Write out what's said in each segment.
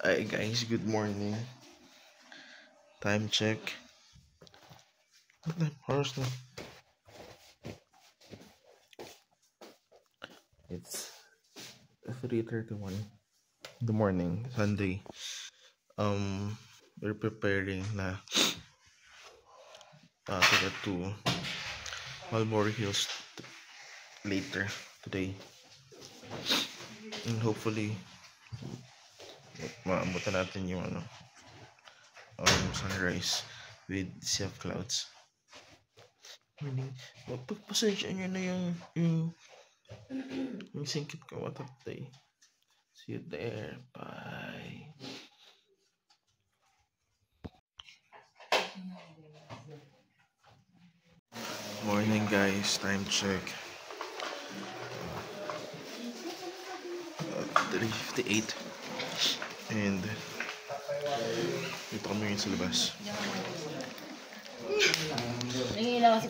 Hi guys, good morning. Time check. Oras na. It's 3:31 in the morning, Sunday. We're preparing na to get to Mulberry Hills later today. And hopefully maabutan natin yung sunrise with sea of clouds. Pagpasensya nyo na yung singkit ko matapday. See you there. Bye. Morning guys, time check. 3:58 and dito kami ngayon sa labas.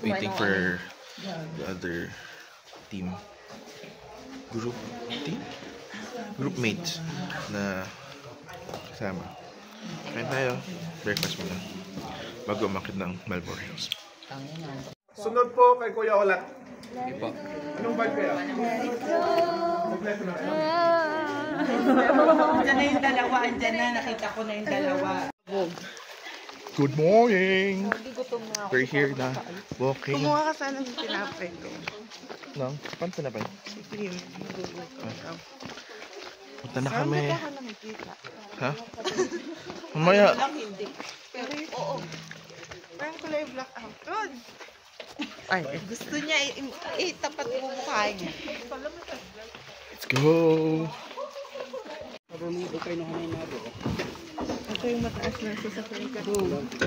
Waiting for the other group mates na kasama. Kain tayo, breakfast muna bago umakit ng Mulberry Hills. Sunod po kay Kuya Olat. Ipo. Anong vibe kaya? Andyan na yung dalawa, andyan na, nakita ko na yung dalawa. Good morning! We're here na walking. Kumuha ka sana ng tinapay ko. No? Paano tinapay? Supreme. Punta na kami. Saan ba nakikita? Ha? Mamaya. Lang hindi. Pero oo. Parang kulay black out. Good. Ay, gusto niya itapat mo mukha niya. Let's go! Marunong kayo nung hanay na ito. Ito yung mataas na sasakyan ka.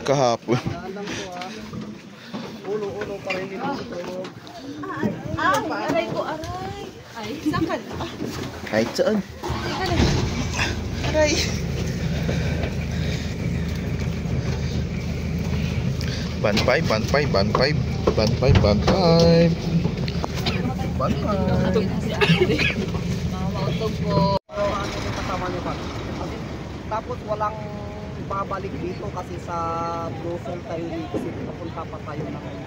Kahapon. Alam ko Ulo pa rin dito sa tulog. Aray ko, aray. Ay, saan ka na? Kahit saan. Aray. Banpay. Mamautog po. Ano yung kasama nyo ba? Tapos walang babalik dito kasi sa Brussels tayo kasi papunta pa tayo na kayo.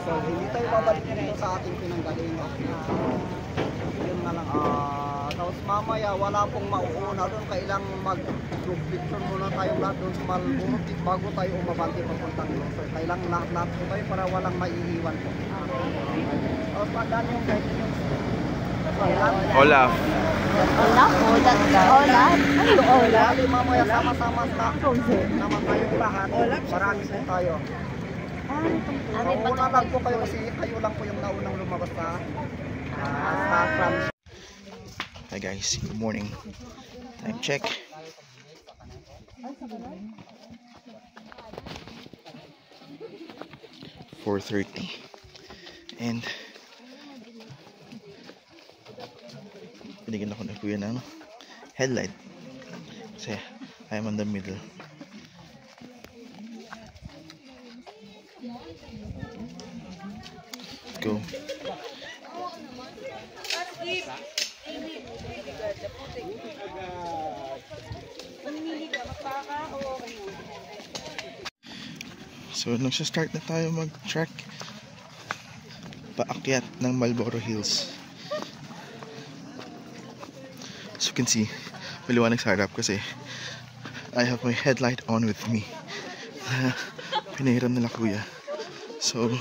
So hindi tayo babalik dito sa ating pinanggalingan. Yun nga lang. Tapos mamaya wala pong mauuna doon. Kailang mag-group picture muna tayong lahat doon sa Malburot bago tayo umabante papuntang doon. So kailang lahat po tayo para walang maiiwan po. Tapos pagdaan yung guys yung Olaf. Olaf. Mamaya sama-sama naman tayong lahat. Marami po tayo. Una lang po kayo kasi kayo lang po yung naunang lumabas sa France. Hi guys, good morning. Time check. 4:30 and binigyan ako ng kuya ng headlight kasi I'm on the middle. Let's go. So nagsastart na tayo mag-trek paakyat ng Mulberry Hills. As you can see, maliwanag sa harap kasi I have my headlight on with me. Pinahiram nila kuya. So,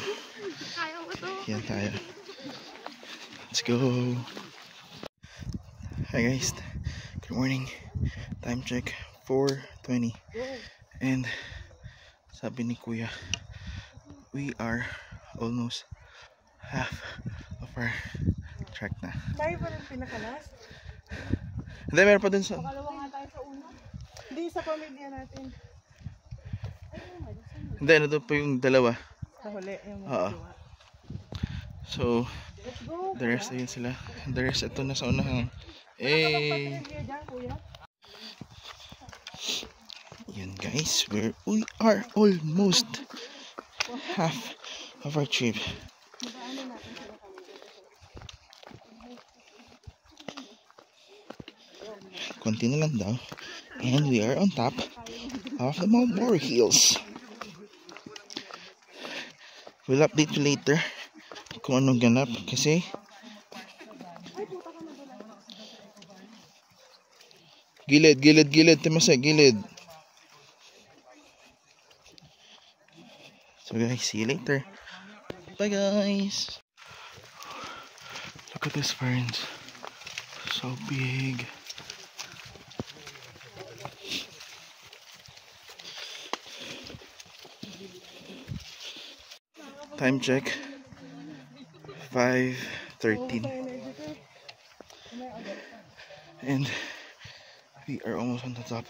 yan tayo. Let's go. Hi guys, good morning. Time check 4:20 and sabi ni kuya, we are almost half of our trek na. Tayo pa rin pinakalas? Hindi, meron pa dun sa... Pakalawa nga tayo sa una. Hindi, sa pamilya natin. Hindi, ano doon po yung dalawa. Sa huli, yung Oo. So, the rest ayun sila. The rest ito na sa unahan. Eh, yun guys, we are almost half of our trip. Konti na lang daw. And we are on top of the Mount Mori Hills. We'll update you later kung anong ganap kasi gilid, Timase, gilid. So guys, see you later. Bye guys. Look at this, ferns. So big. Time check 5:13 and we are almost on the top.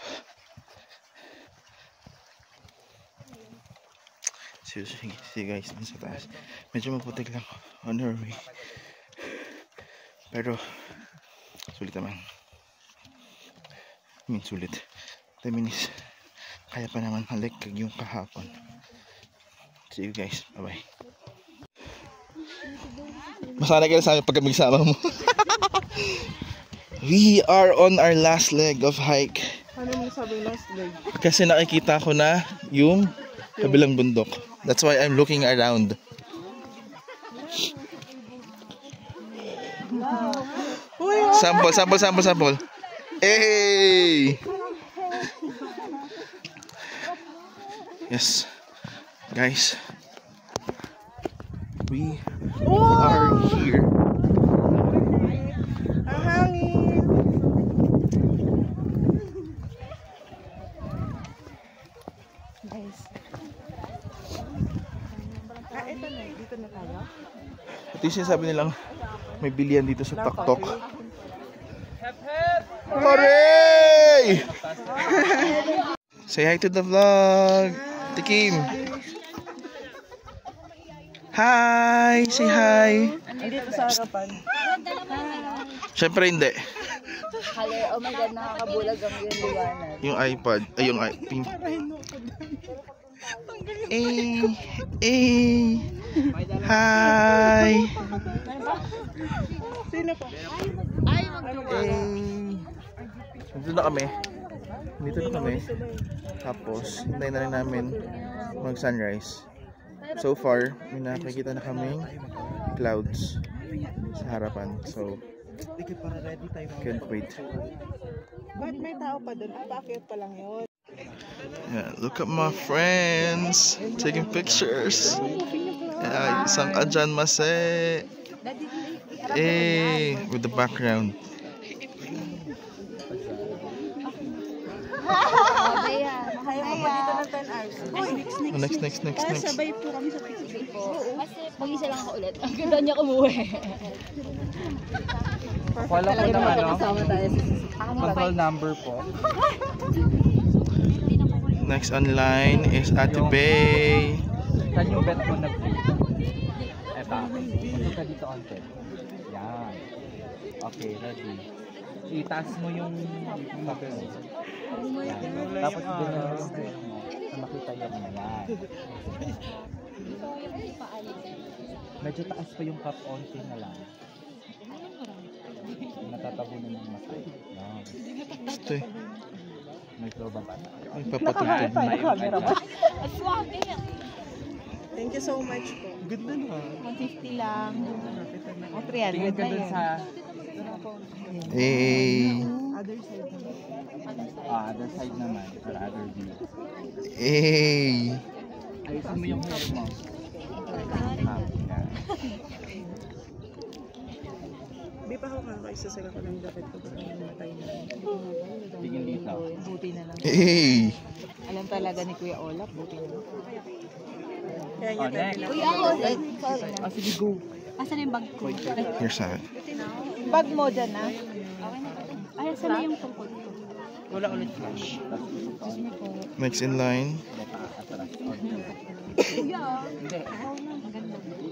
See you guys dun sa taas. Medyo maputik lang on our way, pero sulit naman. Sulit. 10 minutes kaya pa naman halik yung kahapon. See you guys. Bye bye. Masana ka na sa akin pagka magsama mo. We are on our last leg of hike. Ano mo sabi last leg? Kasi nakikita ko na yung kabilang bundok. That's why I'm looking around. Sample. Hey! Yes. Guys, we are here. Ang hangin. Guys. Ito na. Dito na tayo. Ito yung sinasabi nilang may bilihan dito sa Taktok. Hooray! Say hi to the vlog. Tikim. Hi! Say hi! Dito sa harapan. Syempre hindi. Oh my God, nakakabulag ang yung liwanag. Yung iPad, ay yung pink. Hi! Sino pa? Ay, magtuwa. Dito na kami. Tapos, hintayin na rin namin mag-sunrise. So far, may nakikita na kaming clouds sa harapan. So, can't wait. Ba't may tao pa doon? Bakit pa lang yun? Yeah, look at my friends taking pictures. Yeah, isang adyan mase. With the background. Dito ng 10 hours. Next. Sabay po kami sa picture po. Kasi mag-isa lang ako ulit. Ang ganda niya kumuwi. Wala ko naman, no? Kasama tayo sa Control number po. Next online is Ate Bay. Saan yung bet mo nag-free? Eto. Punta ka dito on set. Yan. Okay, ready. Itaas mo yung papel mo. Tapos ganyan yung bet mo. Na makita yung yan. Medyo taas pa yung cup onti na lang. Natatabunan ng matay. Yan. Ito eh. May flow ba ba? May papatugtog na. Thank you so much po. Ganda na. 150 lang. O 300 Tingin ka na dun yan. sa Other side naman. other side naman. Or other view. Ayusin mo yung hair mo. Di pa ako kakaisa ko ng dapat ko ba matay na. Tingin dito. Buti na lang. Alam talaga ni Kuya Olaf, buti na lang. Kaya niya Next. Uy, ako. Sorry. Sige, go. Asan yung bag ko? Here's that. Bag mo dyan na. Ay, asan na yung tungkol ko? Wala ulit flash. Next in line. Hindi.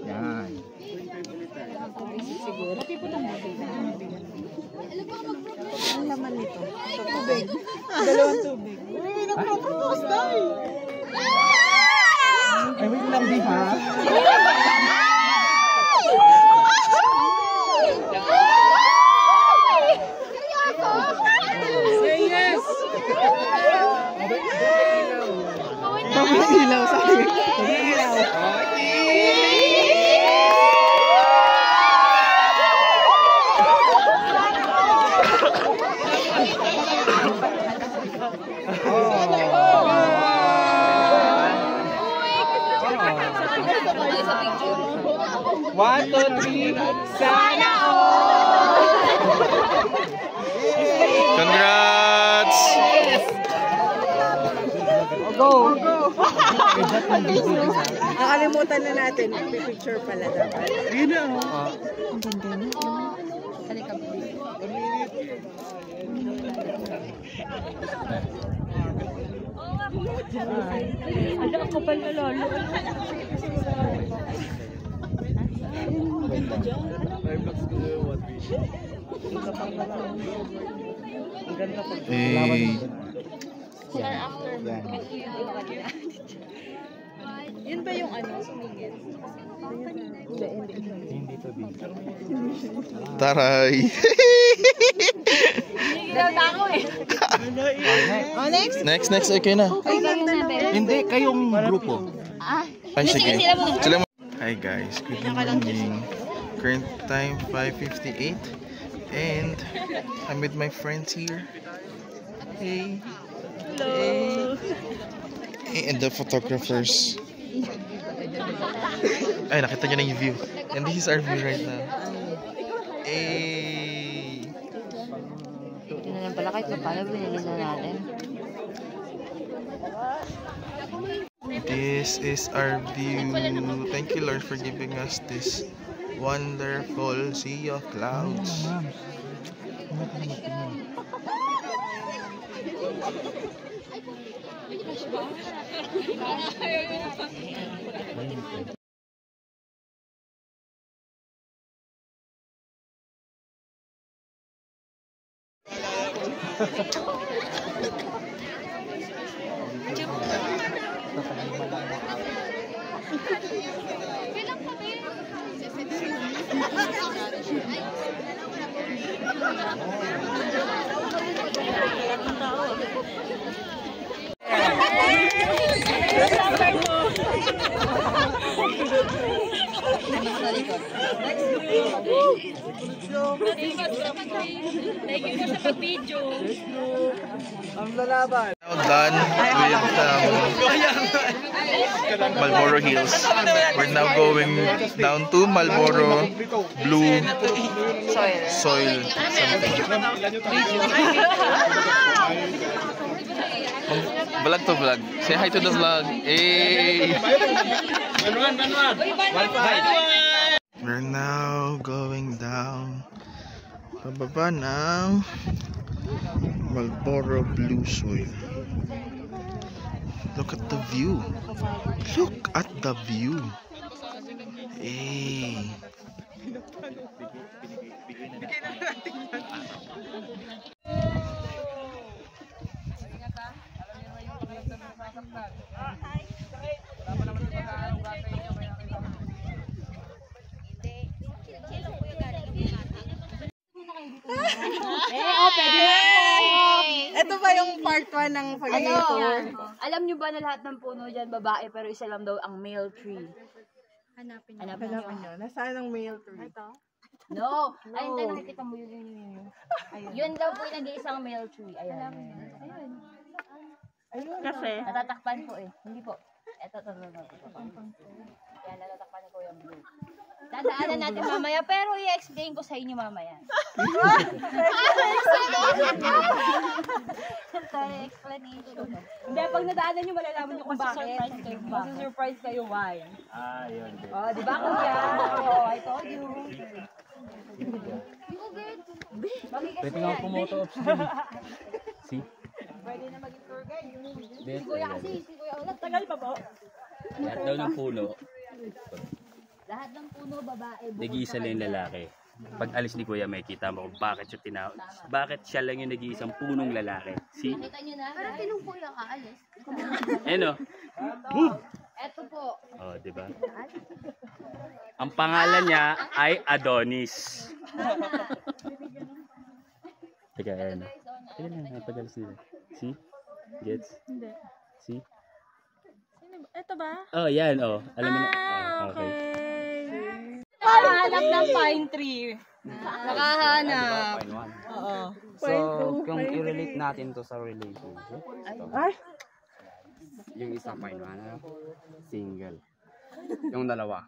Yan. Siguro. Ang laman nito. Tubig. Dalawang tubig. Uy, nagpapropose tayo. Ay, wait lang, di ha? Say yes! 1, 2, 3. Sana all! Congrats! Go! Nakalimutan na natin. Picture pala dapat. Yun na. Ano ako pa nalalo? Yun ba yung ano, sumingit? Taray! Ginata ako eh. Oh, next. Next, okay na. Hindi, kayong grupo. Ay, sige. Sila mo. Hi guys, good morning. Current time 5:58 and I'm with my friends here. Hey. Hello. Hey, and the photographers. Ay, nakita nyo na yung view. And this is our view right now. Hey. Yun na lang pala kahit paano binigyan na natin. This is our view. Thank you, Lord, for giving us this wonderful sea of clouds. Ang lalaban. Now done with Marlboro Hills. We're now going down to Marlboro Blue Soil something. Vlog to vlog. Say hi to the vlog. Hey! We're now going down. Pababa ng Marlboro Blue Soil. Look at the view. Look at the view. Hey. Ito ba yung part 1 ng pag-tour? Alam nyo ba na lahat ng puno dyan babae pero isa lang daw ang male tree? Hanapin nyo. Nasaan ang male tree? No! Ayun tayo, nakikita mo yun. Yun daw po yung nag-iisang male tree. Ayun. Kasi? Natatakpan po eh. Hindi po. Ito. Yan, natatakpan ko yung blue. Dadaanan natin mamaya, pero i-explain ko sa inyo mamaya. Explanation. Hindi, pag nadaanan nyo, malalaman nyo kung bakit. Masa-surprise kayo why. Yun. Oh, di ba kuya? Oh, I told you. Pwede nga pumoto off din. See? Pwede na maging tour guide. Si kuya kasi, si kuya ulat. Tagal pa po? Lahat daw ng puno, Lahat ng puno, babae. nag-iisa lang yung lalaki. Pag alis ni Kuya, may kita mo kung bakit siya bakit siya lang yung nag-iisang punong lalaki. See? Nakita nyo na? Pero tinong kuya ka, alis. Ano? Eto po. Oh, di ba? Ang pangalan niya ay Adonis. Teka, ayan. Teka lang, napagalis nila. See? Gets? Hindi. See? Ito ba? Oh, yan, oh. Alam mo na. Okay. Nakahanap ng pine tree. Nakahanap. Oo. So, kung i-relate natin to sa relationship, yung isa fine one, single. Yung dalawa,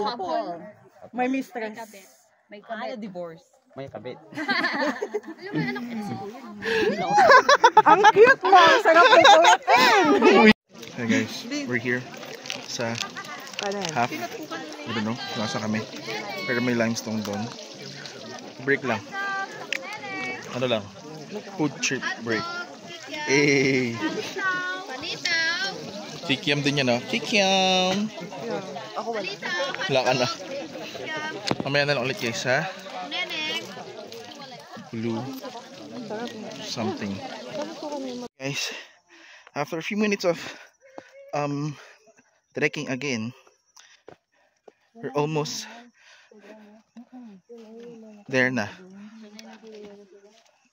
Couple. May mistress. May kabit. Divorce. May kabit. Ang cute mo! Ang sarap ng kuyatin! Hey guys, we're here sa half. I don't know, nasa kami. Pero may limestone doon. Break lang. Ano lang? Food trip break. Eh. Kikiam din yan, no? Kikiam! Ako wala. Wala ka na. Mamaya na lang ulit guys, ha? Blue something. Guys, after a few minutes of trekking again, we're almost there na.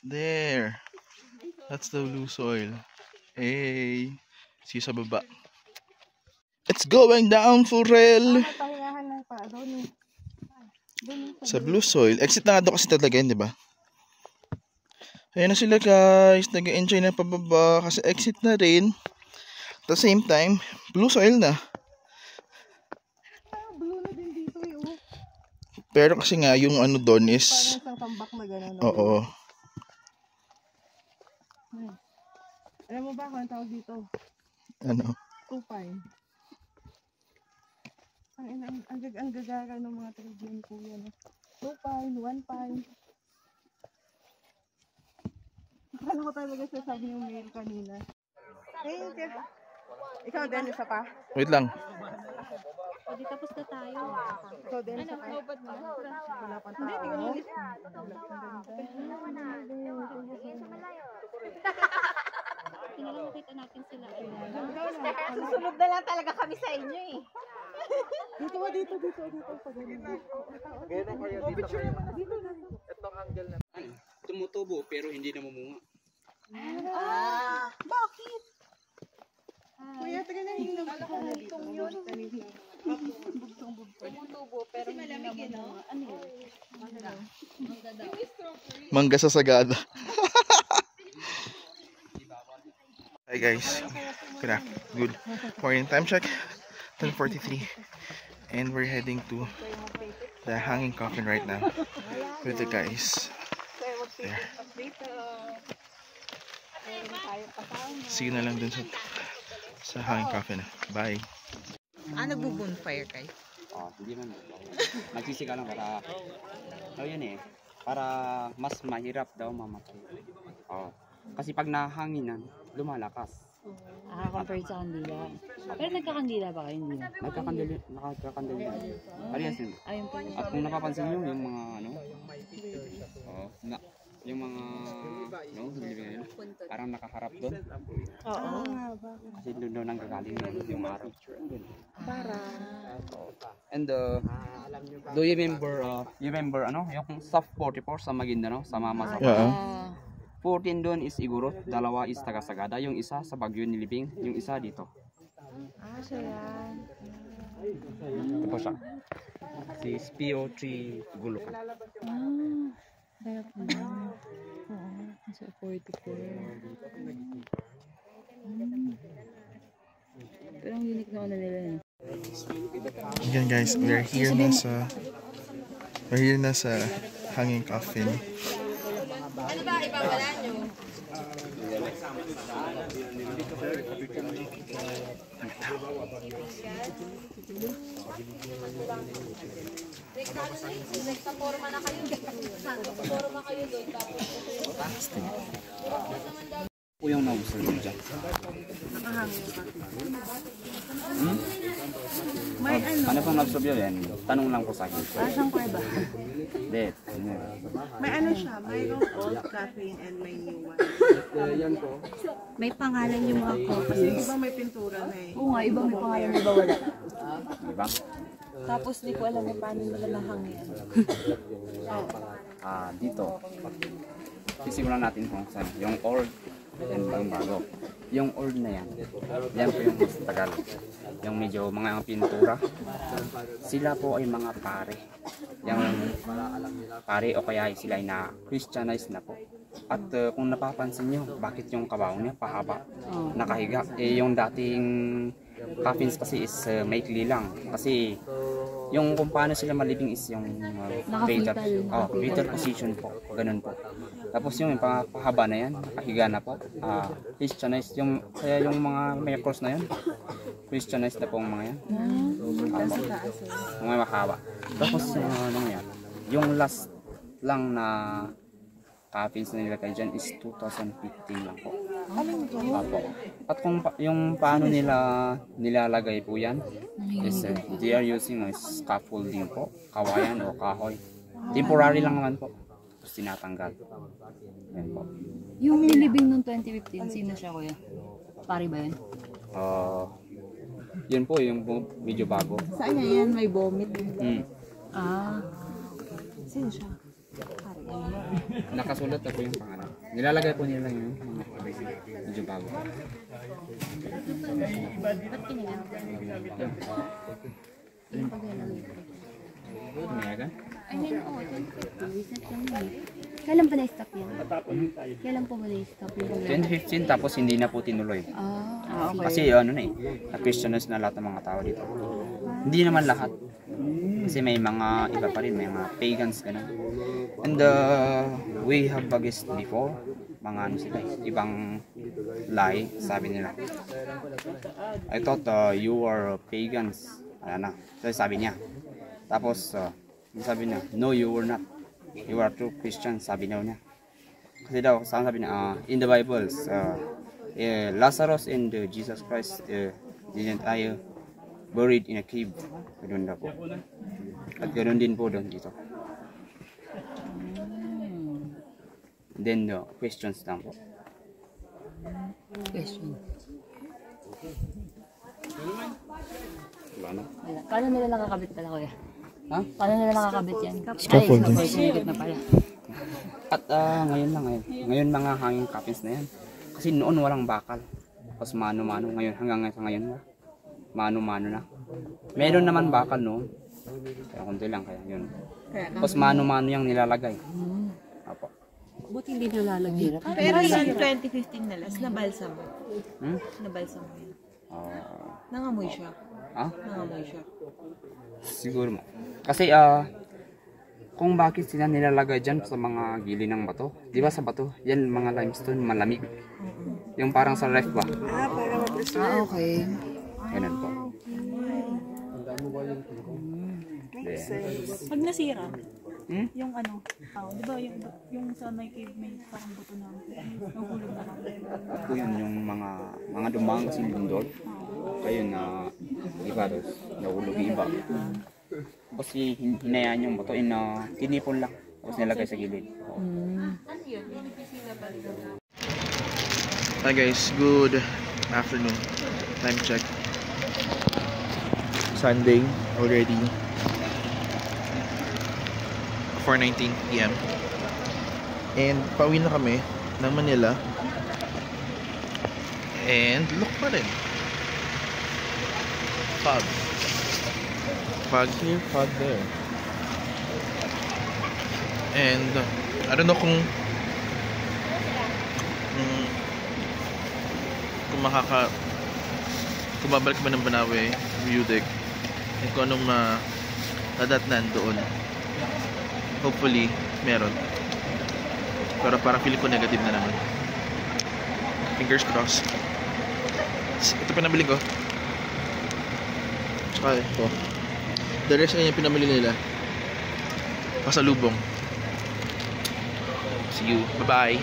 There. That's the blue soil. Hey, see sa baba. It's going down for real. Sa blue soil. Exit na nga doon kasi talaga yun, di ba? Ayan na sila guys. Nag-enjoy na pababa kasi exit na rin. At the same time, blue soil na. Blue na din dito eh. Pero kasi nga yung ano doon is Parang isang tambak na gano'n. oo. Alam mo ba kung ang tawag dito? Ano? Kupay. Ang gagara ng mga tribune ko yan. 2 pine, 1 pine. Akala ko talaga sasabi yung mail kanina. Thank you. Ikaw din, isa pa? Wait lang. Hindi tapos na tayo. Ikaw din, isa pa? Wala pang tao. Hindi, Tingnan makita natin sila. susunod na lang talaga kami sa inyo eh. Dito. Ganun kayo, dito kayo. Itong angle na. Tumutubo pero hindi namumunga. Bakit? Kuya, taga na yung bugtong yun. Tumutubo pero hindi na mo. Ano yun? Mangga sa sagada. Hi guys. Good morning. Time check. 10:43. And we're heading to the hanging coffin right now with the guys there. See you na lang dun sa hanging coffin. Bye. Nagbo-bonfire kayo? Hindi man. Nagsisika lang para yun eh. Para mas mahirap daw mamatay. Kasi pag nahanginan, lumalakas. Compared sa kandila. Pero nagkakandila ba kayo? Hindi na? Nakakandali. Parehas yun. Ayun po. At kung napapansin nyo, yung mga yung mga parang nakaharap doon. Oo. Kasi doon ang gagaling yung araw. Para. And do you remember yung soft 44 sa Maguindanao, sa Mama sa Yeah. 14 doon is Igorot, 2 is Tagasagada, yung isa sa Baguio Nilibing, yung isa dito. Siya yan. Ito po siya. Si SPO3 Gulukan. Kaya po na. Oo. Sa 44. Pero ang unique na ano nila yun. Again guys, we're here na sa hanging coffin. Ano ba? Ibawala nyo? Nagsa-forma na kayo. Nagsa-forma kayo doon. Po yung na-observe dyan. May Ano pong na-observe yun? Tanong lang po sa akin. Asang kuweba? Hindi. May ano siya? Mayroong old Catherine and may new one. May pangalan yung mga Kasi iba may pintura na eh. Oo nga, iba may pangalan, iba wala. Diba? Tapos di ko alam kung paano nila nahangin. Dito. Sisimulan natin kung saan. Yung old and yung bago. Yung old na yan. Yan po yung mas tagal. Yung medyo mga pintura. Sila po ay mga pare. Yung pare o kaya sila ay na Christianized na po. At kung napapansin nyo, bakit yung kabaong niya pahaba? Nakahiga. Yung dating coffins kasi is maikli lang. Kasi yung kung paano sila malibing is yung fetal position po. Ganun po. Tapos yung pahaba na yan, nakahiga na po. Christianized yung, kaya yung mga may cross na yun, Christianized na po ang mga yan. Mga mahaba. Tapos yung last lang na coffins na nilagay dyan is 2015 lang po. Apo. At kung yung paano nila nilalagay po yan is they are using scaffolding po, kawayan o kahoy. Temporary lang naman po. Tapos tinatanggal. Yan po. Yung nilibing noong 2015, sino siya kuya? Pari ba yun? Yun po yung medyo bago. Saan niya yan? May vomit? Sino siya? Nakasulat na po yung pangalan. Nilalagay po nila yung mga medyo bago. Ba't kinilang? Umayagan? I mean, 2015. Recent lang yun. Kailan pa na-stop yan? Kailan po ba na-stop yun? 2015 tapos hindi na po tinuloy. Okay. Kasi na-Christianize na lahat ng mga tao dito. Hindi naman lahat. Kasi may mga iba pa rin, may mga pagans ganun. And we have bagis before, mga sila, ibang lie, sabi nila. I thought you are pagans. So sabi niya. Tapos sabi niya, no you were not. You are true Christian, sabi niya. Kasi daw, sabi niya, in the Bible, Lazarus and Jesus Christ didn't die buried in a cave. Ganun daw po. At ganoon din po doon dito. Then questions lang po. Question. Wala na. Paano nila nakakabit pala kuya? Ha? Paano nila nakakabit yan? Scaffolding. Ay, sinigit na pala. At ngayon lang ngayon. Ngayon mga hanging coffins na yan. Kasi noon walang bakal. Tapos mano-mano ngayon hanggang ngayon na. Mano-mano na. Meron naman bakal noon. Kaya kunti lang kaya yun. Tapos mano-mano yung nilalagay. Apo. Buti hindi nalalagay. Pero yung 2015 na last, nabalsa mo. Nabalsa mo yan. Nangamoy siya. Nangamoy siya. Siguro mo. Kasi kung bakit sila nilalagay dyan sa mga gili ng bato. Di ba sa bato? Yan mga limestone, malamig. Yung parang sa ref ba? Para ma-preserve. Okay. Ganun po. Makes sense. Pag nasira, yung di ba yung sa may cave may parang buto na nahulog na lang. Po yun yung mga dumang kasi lindol. Kaya na iba doon, nahulog yung iba. Kasi hinayaan yung bato, tinipon lang. Tapos nilagay sa gilid. Hi guys, good afternoon. Time check. Sunday already. 4:19 PM. And pauwi na kami ng Manila. And look pa rin. Fog. Fog here, fog there. And I don't know kung babalik ba ng Banawe view deck and kung anong nadatnan doon. Hopefully meron, pero parang feeling ko negative na naman. Fingers crossed. Ito pinabili ko, tsaka ito the rest na yung pinamili nila pasalubong. See you, bye bye.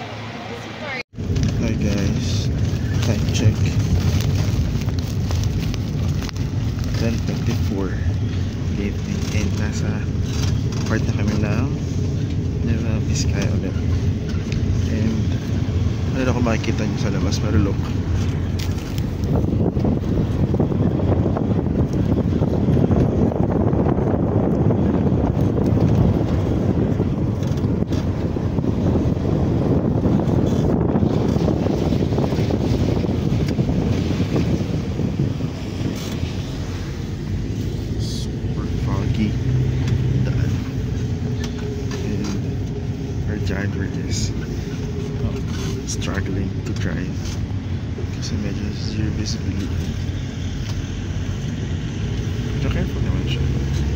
Hi guys, time check 10:24 evening and nasa part na kami ng Nueva Vizcaya ulit. And ano na kung makikita nyo sa labas, pero look, driver is struggling to drive kasi medyo zero visibility. careful naman siya.